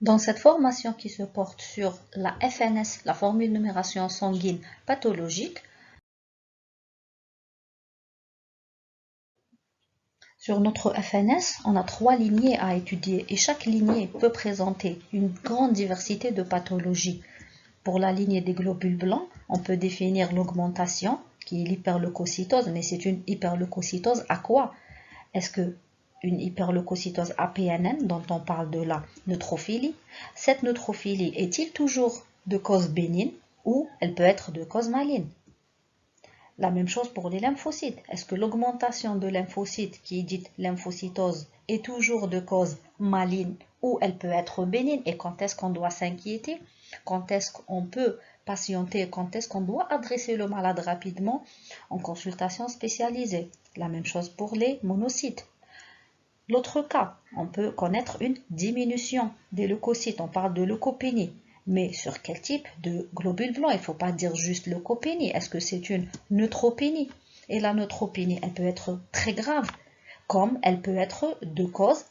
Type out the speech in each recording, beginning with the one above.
Dans cette formation qui se porte sur la FNS, la formule numération sanguine pathologique, sur notre FNS, on a 3 lignées à étudier et chaque lignée peut présenter une grande diversité de pathologies. Pour la lignée des globules blancs, on peut définir l'augmentation, qui est l'hyperleucocytose, mais c'est une hyperleucocytose à quoi? Est-ce que une hyperleucocytose APNN, dont on parle de la neutrophilie, cette neutrophilie est-il toujours de cause bénigne ou elle peut être de cause maligne? La même chose pour les lymphocytes. Est-ce que l'augmentation de lymphocytes, qui est dite lymphocytose, est toujours de cause maligne ou elle peut être bénigne? Et quand est-ce qu'on doit s'inquiéter? Quand est-ce qu'on peut patienter? Quand est-ce qu'on doit adresser le malade rapidement en consultation spécialisée? La même chose pour les monocytes. L'autre cas, on peut connaître une diminution des leucocytes. On parle de leucopénie. Mais sur quel type de globules blancs? Il ne faut pas dire juste leucopénie. Est-ce que c'est une neutropénie? Et la neutropénie, elle peut être très grave, comme elle peut être de cause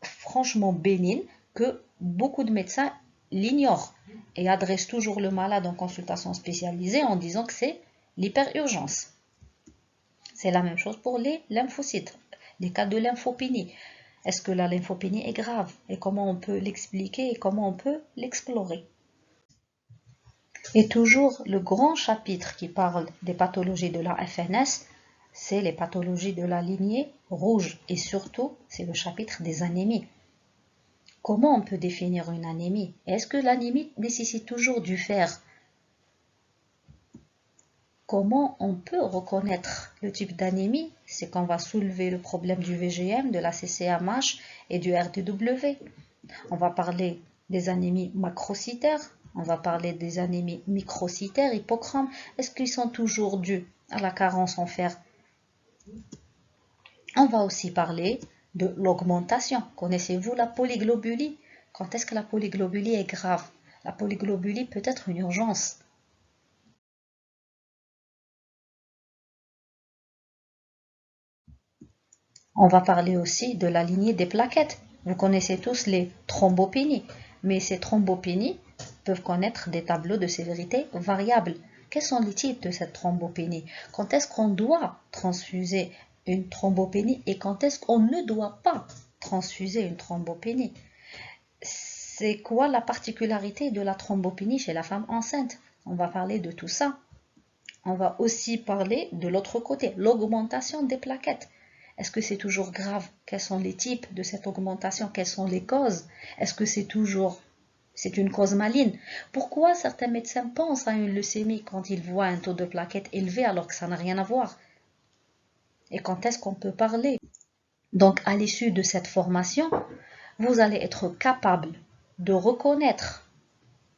franchement bénigne que beaucoup de médecins l'ignorent et adressent toujours le malade en consultation spécialisée en disant que c'est l'hyperurgence. C'est la même chose pour les lymphocytes, les cas de lymphopénie. Est-ce que la lymphopénie est grave? Et comment on peut l'expliquer et comment on peut l'explorer? Et toujours le grand chapitre qui parle des pathologies de la FNS, c'est les pathologies de la lignée rouge et surtout c'est le chapitre des anémies. Comment on peut définir une anémie? Est-ce que l'anémie nécessite toujours du fer? Comment on peut reconnaître le type d'anémie? C'est qu'on va soulever le problème du VGM, de la CCMH et du RDW. On va parler des anémies macrocytaires, on va parler des anémies microcytaires, hypochromes. Est-ce qu'ils sont toujours dus à la carence en fer? On va aussi parler de l'augmentation. Connaissez-vous la polyglobulie? Quand est-ce que la polyglobulie est grave? La polyglobulie peut être une urgence. On va parler aussi de la lignée des plaquettes. Vous connaissez tous les thrombopénies, mais ces thrombopénies peuvent connaître des tableaux de sévérité variables. Quels sont les types de cette thrombopénie? Quand est-ce qu'on doit transfuser une thrombopénie et quand est-ce qu'on ne doit pas transfuser une thrombopénie? C'est quoi la particularité de la thrombopénie chez la femme enceinte? On va parler de tout ça. On va aussi parler de l'autre côté, l'augmentation des plaquettes. Est-ce que c'est toujours grave? Quels sont les types de cette augmentation? Quelles sont les causes? Est-ce que c'est une cause maligne? Pourquoi certains médecins pensent à une leucémie quand ils voient un taux de plaquettes élevé alors que ça n'a rien à voir? Et quand est-ce qu'on peut parler? Donc, à l'issue de cette formation, vous allez être capable de reconnaître,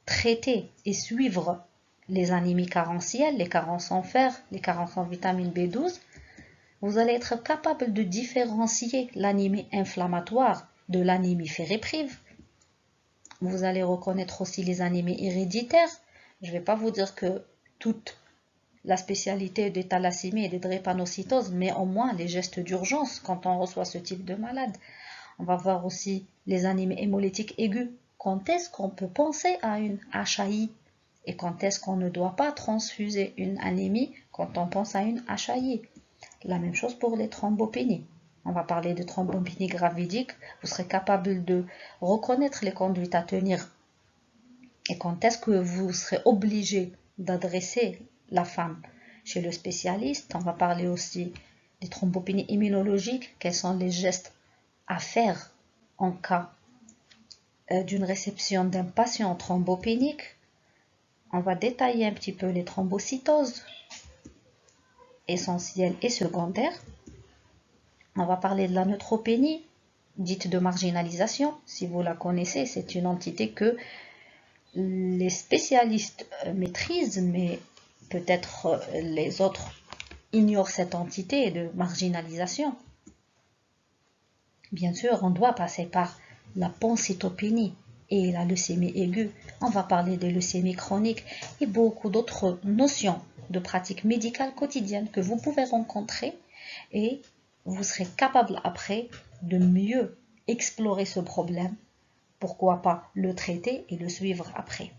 traiter et suivre les anémies carentielles, les carences en fer, les carences en vitamine B12. Vous allez être capable de différencier l'anémie inflammatoire de l'anémie ferriprive. Vous allez reconnaître aussi les anémies héréditaires. Je ne vais pas vous dire que toute la spécialité des thalassémies et des drépanocytoses, mais au moins les gestes d'urgence quand on reçoit ce type de malade. On va voir aussi les anémies hémolytiques aiguës. Quand est-ce qu'on peut penser à une HAI? Et quand est-ce qu'on ne doit pas transfuser une anémie quand on pense à une HAI? La même chose pour les thrombopénies. On va parler de thrombopénie gravidique. Vous serez capable de reconnaître les conduites à tenir. Et quand est-ce que vous serez obligé d'adresser la femme chez le spécialiste? On va parler aussi des thrombopénies immunologiques. Quels sont les gestes à faire en cas d'une réception d'un patient thrombopénique? On va détailler un petit peu les thrombocytoses essentielles et secondaires. On va parler de la neutropénie, dite de marginalisation. Si vous la connaissez, c'est une entité que les spécialistes maîtrisent, mais peut-être les autres ignorent cette entité de marginalisation. Bien sûr, on doit passer par la pancytopénie et la leucémie aiguë. On va parler de leucémie chronique et beaucoup d'autres notions de pratiques médicales quotidiennes que vous pouvez rencontrer et vous serez capable après de mieux explorer ce problème pourquoi pas le traiter et le suivre après.